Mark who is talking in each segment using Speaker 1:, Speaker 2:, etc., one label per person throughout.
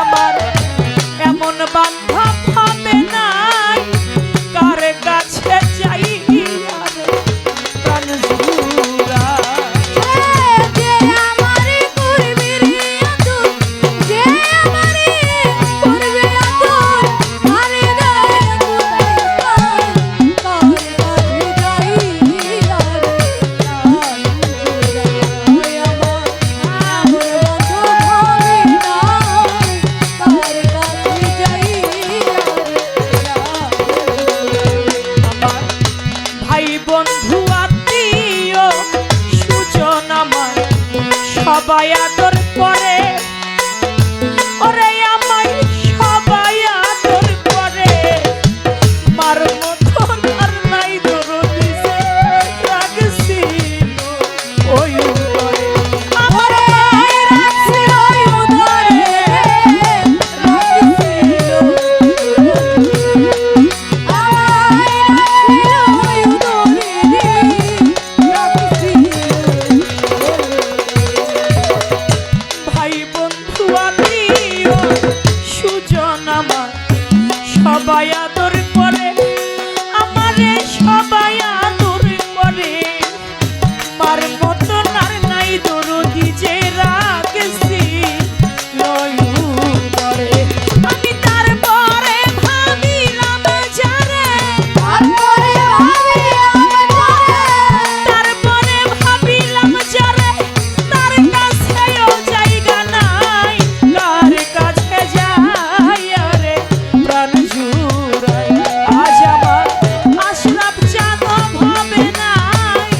Speaker 1: আমার এমন বান্ধব হবে নাই, কার কাছে যাই আর প্রাণ সবাই আদর করে, ওরে আমায় সবাই আদর করে, মার মতন আর নাই দরদি যে রাখছিল ওই উদরে, আমার মায় রাখছিল ওই উদরে, রাখছিল আমায় রাখছিল ওই উদরে, রাখছিল সুজন আমার সবাই আদর করে, আমারে সবাই আদর করে, মার মতন আর নাই দরদি যে রাখছি করে। আমি তারপরে ভাবিলাম যারে, তারপরে ভাবিলাম যারে, তার কাছেও জায়গা নাই, কার কাছে যাই আরে প্রাণ জুড়াই। আজ আমার আশরাফ জানব হবে নাই,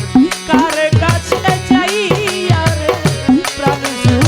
Speaker 1: কার কাছে যাই আরে প্রাণ জুড়াই।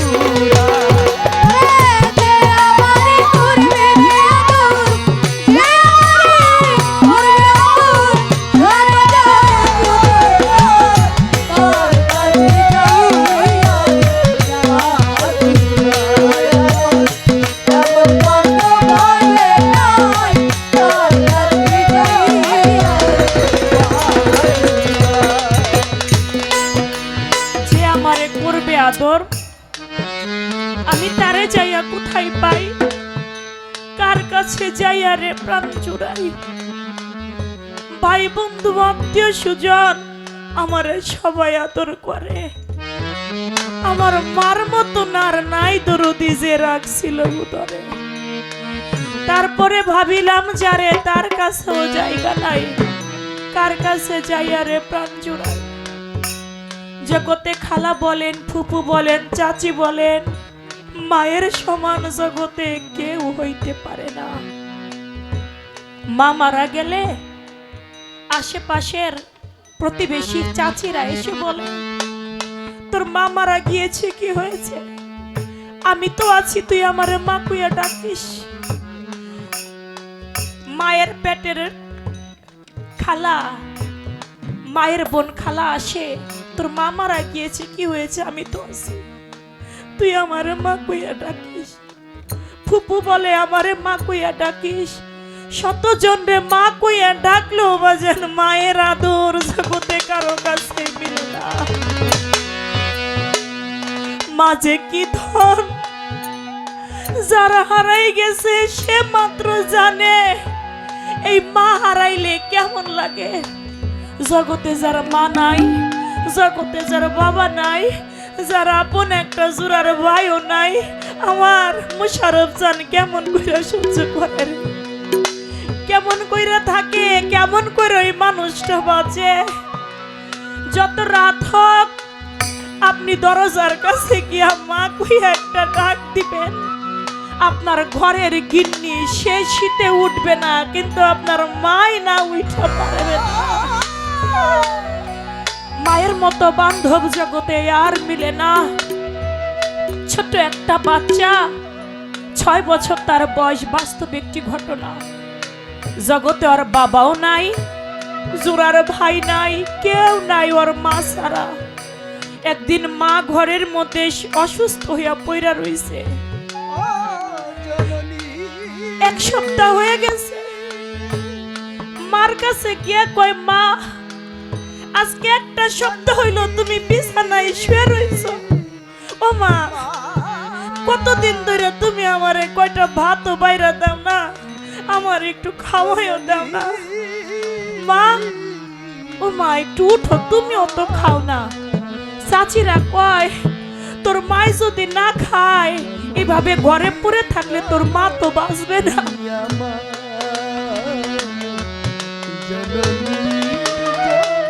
Speaker 1: করবে আদর আমি তারে যাইয়া কোথায় পাই, কার কাছে যাইয়া রে প্রাণ জুড়াই। ভাই বন্ধু আত্মীয় সুজন আমারে সবাই আদর করে, আমার মার মতন আর নাই দরদি যে রাখছিল উদরে। তারপরে ভাবিলাম যারে তার কাছেও জায়গা নাই, কার কাছে যাইয়া রে প্রাণ জুড়াই। জগতে খালা বলেন, ফুপু বলেন, চাচি বলেন, মায়ের সমান জগতে কেউ হইতে পারে না। মা মারা গেলে আশেপাশের প্রতিবেশী চাচিরা এসে বলে, তোর মা মারা গিয়েছে, কি হয়েছে? আমি তো আছি, তুই আমার মা কইয়া ডাকিস। মায়ের পেটের খালা, মায়ের বোন খালা আসে, তোর মা মারা গিয়েছে, কি হয়েছে? আমি তো আছি, তুই আমারে মা কইয়া ডাকিস। ফুপু বলে আমারে মা কইয়া ডাকিস। শতজন রে মা কইয়া ডাকলেও বাজেন মায়ের আদর জগতে কারো কাছে মিলে না। মা যে কি ধন, যারা হারাই গেছে সে মাত্র জানে এই মা হারাইলে কেমন লাগে। জগতে যারা মা নাই, জগতে যারা বাবা নাই, যারা আপন একটা জোড়ার ভাইও নাই, আমার মুশারফ জান কেমন কইরা সহ্য করে, কেমন কইরা থাকে, কেমন করে ওই মানুষটা বাঁচে। যত রাত হোক আপনি দরজার কাছে গিয়া মা কইয়া একটা ডাক দিবেন, আপনার ঘরের গিন্নি সে শীতে উঠবে না, কিন্তু আপনার মাই না উঠা পারবে না। মায়ের মতো বান্ধব জগতে আর মিলে না। ছোট একটা বাচ্চা, 6 বছর তার বয়স, বাস্তব একটি ঘটনা। জগতে ওর বাবাও নাই, জোড়ার ভাই নাই, কেউ নাই ওর মা ছাড়া। একদিন মা ঘরের মধ্যে অসুস্থ হইয়া পইরা রইছে। 1 সপ্তাহ হয়ে গেছে। মার কাছে গিয়া কয়, মা আজকে 1 সপ্তাহ হইল তুমি বিছানায় শুয়ে রইছো। ও মা, কতদিন ধরে তুমি আমারে কয়টা ভাতও বাইরা দাও না, আমার একটু খাওয়াইও দাও না। মা, ও মা একটু উঠো, তুমি অত খাও না। চাচিরা কয় তোর মাই যদি না খায় এভাবে ঘরে পড়ে থাকলে তোর মা তো বাঁচবে না।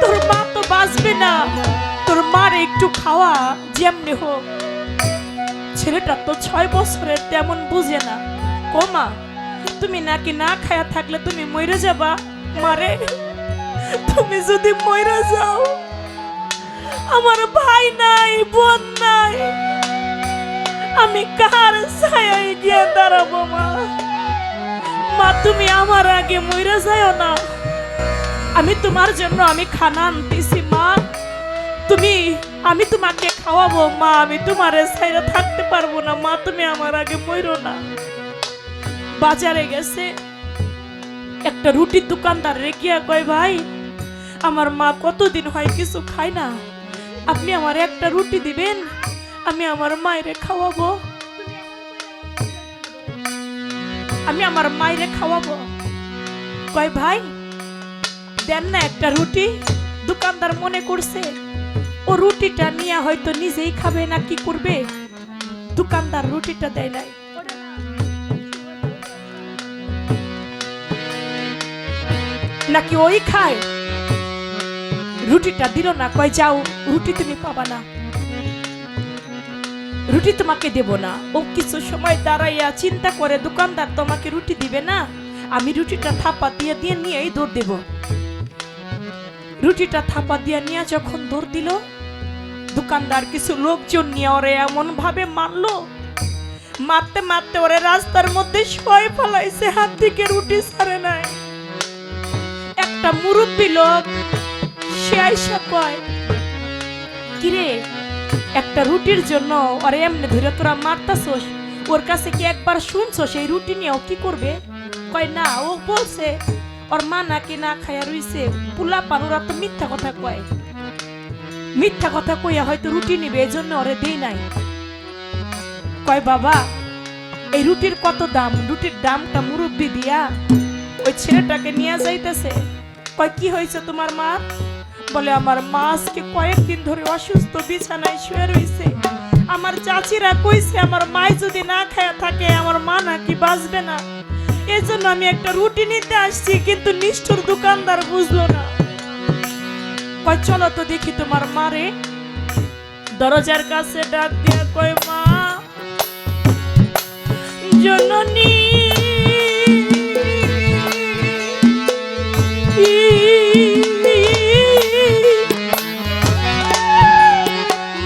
Speaker 1: তোর মা তো বাঁচবে না, তোর মার একটু খাওয়া যেমনি হোক। ছেলেটা তো 6 বছরের, তেমন বুঝে না। ও মা, তুমি নাকি না খায়া থাকলে তুমি মরে যাবা। মারে, তুমি যদি মরে যাও, আমার ভাই নাই, বোন নাই, আমি কার ছায়ায় গিয়ে দাঁড়াবো? মা, মা তুমি আমার আগে মরে যাও না। আমি তোমার জন্য আমি খানা আনতেছি মা, আমি তোমাকে খাওয়াবো। মা, আমি তোমার ছাইরা থাকতে পারবো না। মা, তুমি আমার আগে মরো না। বাজারে গেছে, একটা রুটির দোকানদার রেখিয়া কয়, ভাই আমার মা কতদিন হয় কিছু খায় না, আপনি আমার একটা রুটি দিবেন, আমি আমার মায়েরে খাওয়াবো। আমি আমার মায়েরে খাওয়াবো। কয় ভাই দেন না একটা রুটি। দোকানদার মনে করছে ও রুটিটা নিয়ে হয়তো নিজেই খাবে না কি করবে, দোকানদার রুটিটা দেয় নাই। নাকি ওই খায়, রুটিটা দিল না। কয় যাও, রুটি তুমি পাবা না, রুটি তোমাকে দেব না। ও কিছু সময় দাঁড়াইয়া চিন্তা করে, দোকানদার তোমাকে রুটি দিবে না, আমি রুটিটা থাপা দিয়ে দিয়ে নিয়েই দৌড় দেব। রুটিটা থাপা দিয়ে নিয়ে যখন দৌড় দিল, দোকানদার কিছু লোকজন নিয়ে ওরে এমন ভাবে মারলো, মারতে মারতে ওরে রাস্তার মধ্যে শোয় ফেলাইছে, হাত থেকে রুটি ছাড়ে নাই। একটা মুরব্বী লোক সে আইসা কয়, কিরে একটা রুটির জন্য ওরে এমনি ধরে তোরা মারতাছস, ওর কাছে কি একবার শুনছো সেই রুটি নিয়ে ও কি করবে? কয় না, ও বলছে ওর মা নাকি না খায়া রইছে। পুলা পানুরা তো মিথ্যা কথা কয়, মিথ্যা কথা কইয়া হয়তো রুটি নিবে, এজন্য ওরে দেই নাই। কয় বাবা এই রুটির কত দাম? রুটির দামটা মুরব্বি দিয়া ওই ছেলেটাকে নিয়ে যাইতেছে। কয় কি হয়েছে তোমার মা? বলে আমার মা আজকে কয়েকদিন ধরে অসুস্থ, বিছানায় শুয়ে রয়েছে। আমার চাচিরা কইছে আমার মাই যদি না খায়া থাকে আমার মা নাকি বাঁচবে না, এজন্য আমি একটা রুটি নিতে আসছি। কিন্তু নিষ্ঠুর দোকানদার বুঝলো না। কয় চলো তো দেখি তোমার মারে। দরজার কাছে ডাক দিয়া কয়, মা জননী,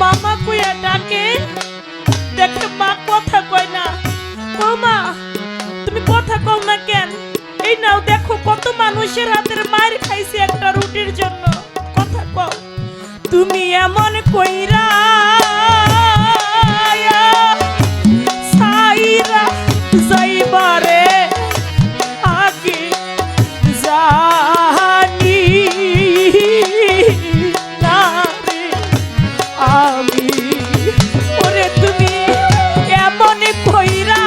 Speaker 1: মামা কইয়া ডাকে, দেখে মা কথা কয় না। ও মা, তুমি কথা কও না কেন? এই নাও দেখো কত মানুষের হাতের মার খাইছি একটা রুটির জন্য, কথা কও। তুমি এমন কইরা সাইরা যাইবারে আগে জানি না রে আমি, ওরে তুমি এমন কইরা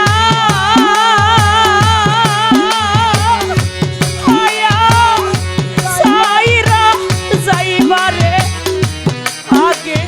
Speaker 1: সাইরা যাইবারে আগে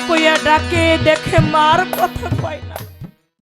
Speaker 1: কইয়া ডাকে, দেখে মার কথা কয় না।